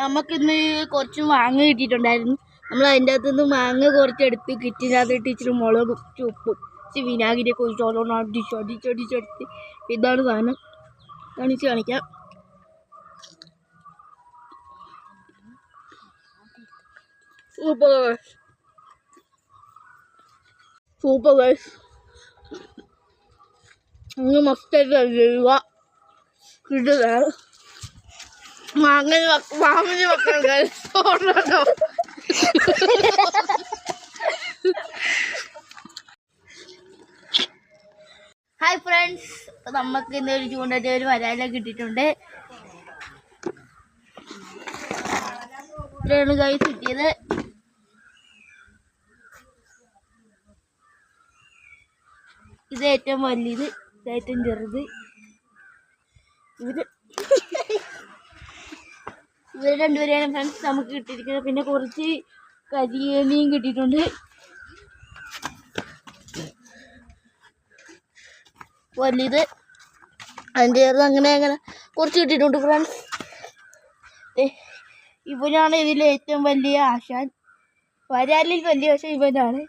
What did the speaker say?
നമുക്കിന്ന് കുറച്ച് മാങ്ങ കിട്ടിയിട്ടുണ്ടായിരുന്നു. നമ്മൾ അതിൻ്റെ അകത്ത് നിന്ന് മാങ്ങ കുറച്ചെടുത്ത് കിറ്റിനകത്തിട്ട് ഇച്ചിരി മുളകും ഉപ്പും ഇച്ചിരി വിനാഗിരിയൊക്കെ ഒഴിച്ച് ഓരോന്ന് അടിച്ചടിച്ചടിച്ചെടുത്ത് ഇതാണ് സാധനം. കാണിക്കാം. Super guys. ഇന്ന് മസ്റ്റായിട്ട് കഴിയുക കിട്ടുകയാണ്. മാങ്ങ വെക്കണം ഗൈസ്. ഹായ് ഫ്രണ്ട്സ്, നമുക്ക് ഇന്നൊരു ചൂണ്ടൻ്റെ ഒരു വരാല കിട്ടിയിട്ടുണ്ട്. ഇത്രയാണ് ഗൈസ് കിട്ടിയത്. ഇത് ഏറ്റവും വലിയത്, ഇത് ഏറ്റവും ചെറുത്. ഇവർ രണ്ടുപേരെയാണ് ഫ്രണ്ട്സ് നമുക്ക് കിട്ടിയിരിക്കുന്നത്. പിന്നെ കുറച്ച് കരിമീൻ കിട്ടിയിട്ടുണ്ട്. വലിയത്, അതിൻ്റെ ചെറുത്, അങ്ങനെ കുറച്ച് കിട്ടിയിട്ടുണ്ട് ഫ്രണ്ട്സ്. ഇവനാണ് ഇതിൽ ഏറ്റവും വലിയ ആശാൻ. വരാലിൽ വലിയ ആശാൻ ഇവനാണ്.